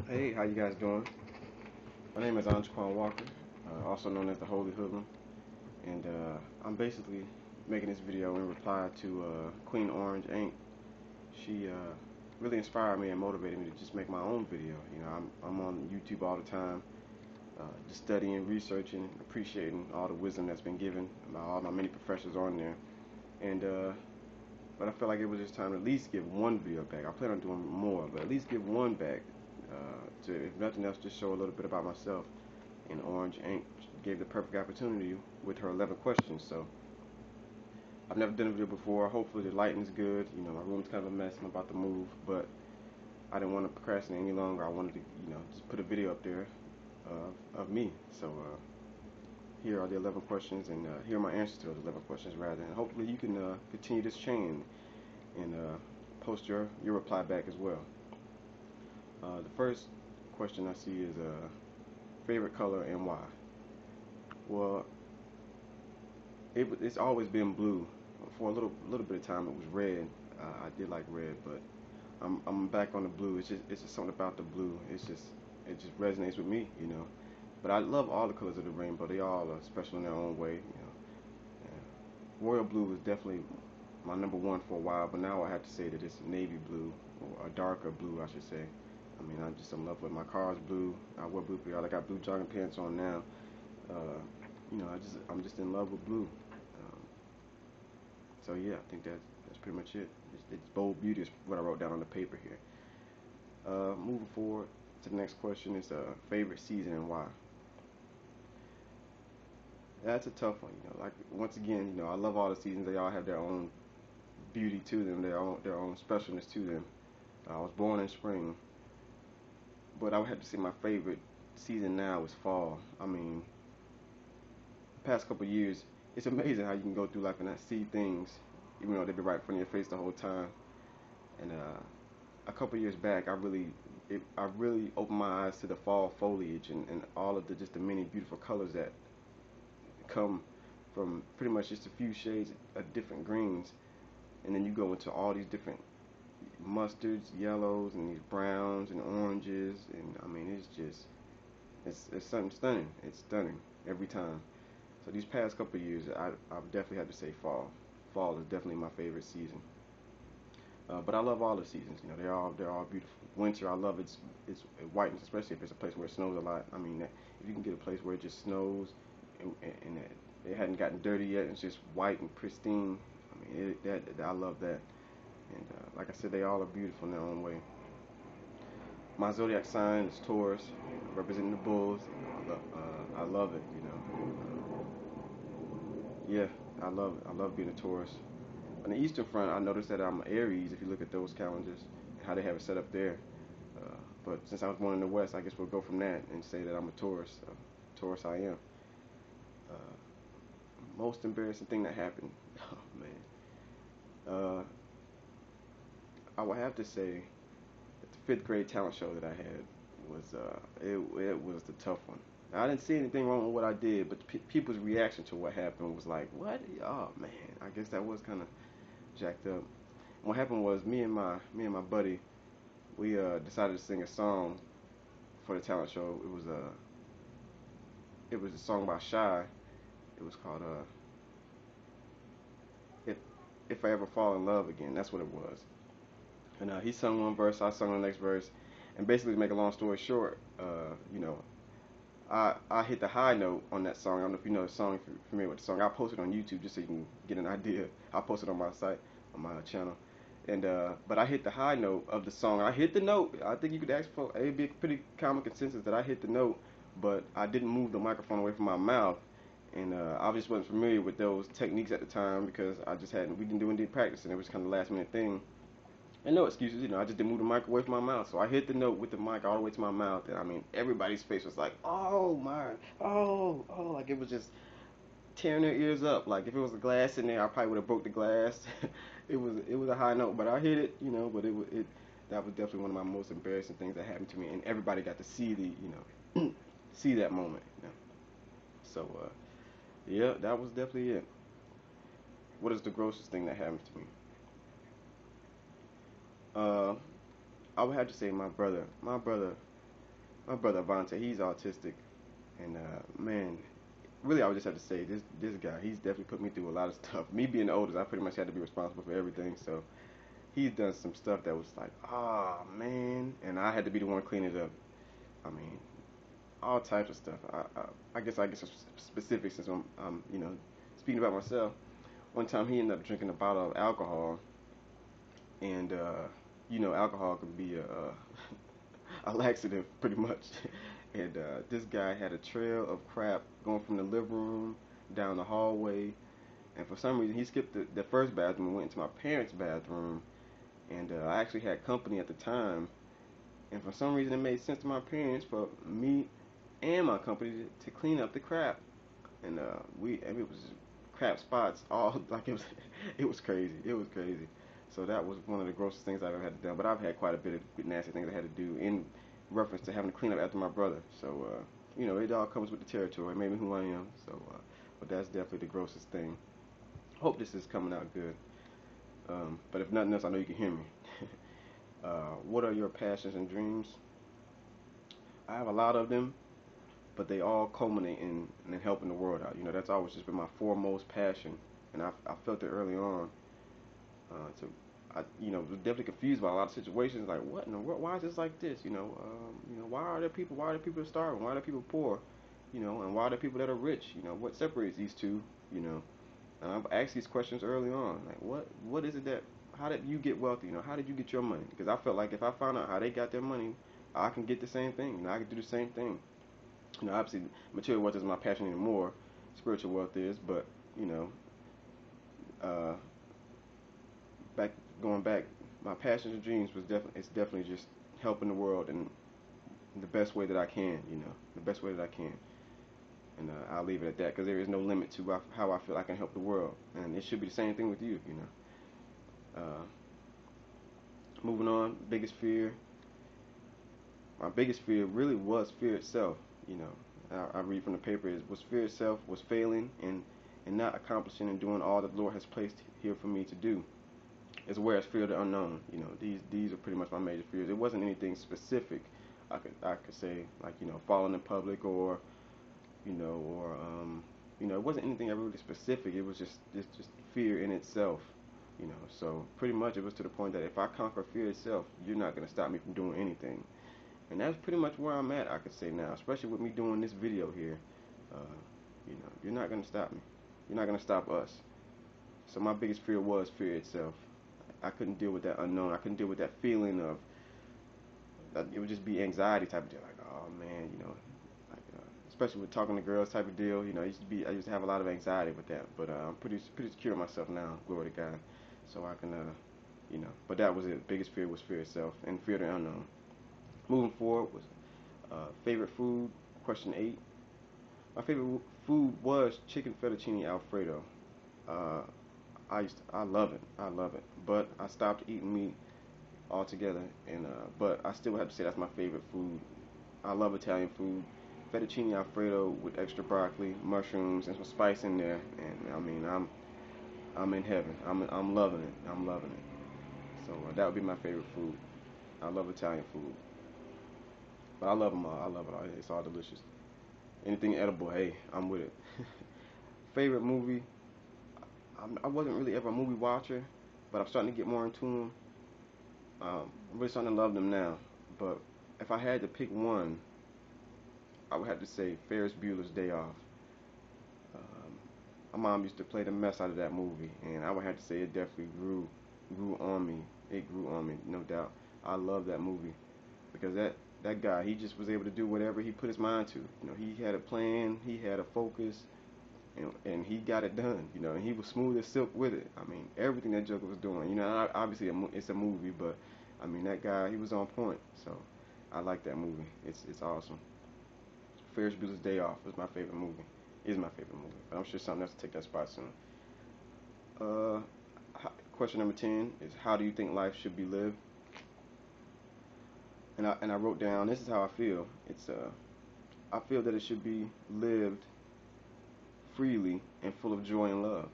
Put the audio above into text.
Hey, how you guys doing? My name is Antoine Walker, also known as the Holy Hoodlum, and I'm basically making this video in reply to Queen Orange Ink. She really inspired me and motivated me to just make my own video. You know, I'm on YouTube all the time, just studying, researching, appreciating all the wisdom that's been given by all my many professors on there, and but I felt like it was just time to at least give one video back. I plan on doing more, but at least give one back. To, if nothing else, just show a little bit about myself. And Orange Ink gave the perfect opportunity with her 11 questions. So I've never done a video before. Hopefully the lighting's good. You know, my room's kind of a mess. I'm about to move, but I didn't want to procrastinate any longer. I wanted to, just put a video up there of me. So here are the 11 questions, and here are my answers to those 11 questions, rather. And hopefully you can continue this chain and post your reply back as well. The first question I see is favorite color and why. Well, it's always been blue. For a little bit of time, it was red. I did like red, but I'm back on the blue. It's just something about the blue. It just resonates with me, you know. But I love all the colors of the rainbow. They all are special in their own way, you know. Royal blue was definitely my number one for a while, but now I have to say that it's navy blue, or a darker blue, I should say. I mean, I'm just in love with my car's blue. I wear blue for y'all. I got blue jogging pants on now. You know, I'm just in love with blue. So yeah, I think that's pretty much it. It's bold beauty is what I wrote down on the paper here. Moving forward to the next question is favorite season and why. That's a tough one. You know, like once again, you know, I love all the seasons. They all have their own beauty to them, their own specialness to them. I was born in spring, but I would have to say my favorite season now is fall. I mean, the past couple of years, it's amazing how you can go through life and not see things, even though they be right in front of your face the whole time. And a couple of years back, I really opened my eyes to the fall foliage and all of just the many beautiful colors that come from pretty much just a few shades of different greens, and then you go into all these different mustards, yellows, and these browns and oranges, and I mean it's something stunning. It's stunning every time. So these past couple of years, I definitely have to say fall. Fall is definitely my favorite season. But I love all the seasons. You know, they're all beautiful. Winter, I love it's whiteness, especially if it's a place where it snows a lot. I mean, if you can get a place where it just snows and it hadn't gotten dirty yet, and it's just white and pristine. I mean, I love that. And like I said, they all are beautiful in their own way. My zodiac sign is Taurus, representing the bulls. You know, I love it. You know, yeah, I love being a Taurus. On the Eastern Front, I noticed that I'm Aries. If you look at those calendars, how they have it set up there. But since I was born in the West, I guess we'll go from that and say that I'm a Taurus. Taurus, I am. Most embarrassing thing that happened. Oh man. I would have to say that the fifth grade talent show that I had was it was the tough one. Now, I didn't see anything wrong with what I did, but people's reaction to what happened was like, "What? Oh man!" I guess that was kind of jacked up. What happened was me and my buddy, we decided to sing a song for the talent show. It was a song by Shy. It was called "If If I Ever Fall in Love Again." That's what it was. And he sung one verse, I sung the next verse, and basically to make a long story short, you know, I hit the high note on that song. I don't know if you know the song, if you're familiar with the song. I posted it on YouTube just so you can get an idea. I posted it on my site, on my channel. And but I hit the high note of the song. I hit the note. I think you could ask for, it'd be a pretty common consensus that I hit the note, but I didn't move the microphone away from my mouth. And I just wasn't familiar with those techniques at the time because we didn't do any practice, and it was kind of a last minute thing. And no excuses, you know, I just didn't move the mic away from my mouth. So I hit the note with the mic all the way to my mouth. And I mean, everybody's face was like, oh my, oh, like it was just tearing their ears up. Like if it was a glass in there, I probably would have broke the glass. it was a high note, but I hit it, you know, but that was definitely one of my most embarrassing things that happened to me. And everybody got to see see that moment, you know. So, yeah, that was definitely it. What is the grossest thing that happened to me? Uh, I would have to say my brother. My brother, my brother Avante, he's autistic, and man, really, I would just have to say this guy, he's definitely put me through a lot of stuff. Me being the oldest, I pretty much had to be responsible for everything. So he's done some stuff that was like, ah, man, and I had to be the one cleaning it up. I mean, all types of stuff. I guess some specifics since I'm speaking about myself. One time he ended up drinking a bottle of alcohol, and alcohol can be a laxative pretty much. And this guy had a trail of crap going from the living room down the hallway, and for some reason he skipped the first bathroom and went into my parents' bathroom. And I actually had company at the time, and for some reason it made sense to my parents for me and my company to clean up the crap. And it was crap spots all like it was crazy. It was crazy. So that was one of the grossest things I've ever had to do. But I've had quite a bit of nasty things I had to do in reference to having to clean up after my brother. So it all comes with the territory. It made me who I am. So, but that's definitely the grossest thing. Hope this is coming out good. But if nothing else, I know you can hear me. What are your passions and dreams? I have a lot of them, but they all culminate in helping the world out. That's always just been my foremost passion, and I felt it early on. I was definitely confused about a lot of situations. Like, what in the world? Why is this like this? Why are there people? Why are there people starving? Why are there people poor? And why are there people that are rich? What separates these two? And I've asked these questions early on. Like, what is it that? How did you get wealthy? How did you get your money? Because I felt like if I found out how they got their money, I can get the same thing. I can do the same thing. Obviously, material wealth isn't my passion anymore. Spiritual wealth is, but uh, going back, my passions and dreams it's definitely just helping the world in the best way that I can. The best way that I can, and I'll leave it at that because there is no limit to how I feel I can help the world, and it should be the same thing with you. Moving on, biggest fear. My biggest fear really was fear itself. I read from the paper was fear itself was failing and not accomplishing and doing all that the Lord has placed here for me to do. As well as fear of the unknown. These are pretty much my major fears. It wasn't anything specific. I could say like falling in public or it wasn't anything ever really specific. It was just fear in itself. So pretty much it was to the point that if I conquer fear itself, you're not gonna stop me from doing anything. And that's pretty much where I'm at, I could say now, especially with me doing this video here. You're not going to stop me. You're not going to stop us. So my biggest fear was fear itself. I couldn't deal with that unknown. I couldn't deal with that feeling of, it would just be anxiety type of deal. Like, oh man, especially with talking to girls type of deal. I used to have a lot of anxiety with that. But I'm pretty secure in myself now, glory to God. So I can, but that was it. Biggest fear was fear itself and fear of the unknown. Moving forward was favorite food, question 8. My favorite food was chicken fettuccine alfredo. I love it. I love it. But I stopped eating meat altogether, and but I still have to say that's my favorite food. I love Italian food. Fettuccine alfredo with extra broccoli, mushrooms, and some spice in there, and I mean I'm in heaven. I'm loving it. I'm loving it. So that would be my favorite food. I love Italian food. But I love them all. I love it all. It's all delicious. Anything edible, hey, I'm with it. Favorite movie? I wasn't really ever a movie watcher, but I'm starting to get more into them. I'm really starting to love them now. But if I had to pick one, I would have to say Ferris Bueller's Day Off. My mom used to play the mess out of that movie, and I would have to say it definitely grew on me. It grew on me, no doubt. I love that movie because that guy, he just was able to do whatever he put his mind to. He had a plan, he had a focus, and he got it done. And he was smooth as silk with it. I mean, everything that Joker was doing. Obviously it's a movie, but I mean that guy, he was on point. So I like that movie. It's awesome. Ferris Bueller's Day Off is my favorite movie. Is my favorite movie. But I'm sure something else will take that spot soon. Question number 10 is how do you think life should be lived? And I wrote down, this is how I feel. I feel that it should be lived freely and full of joy and love.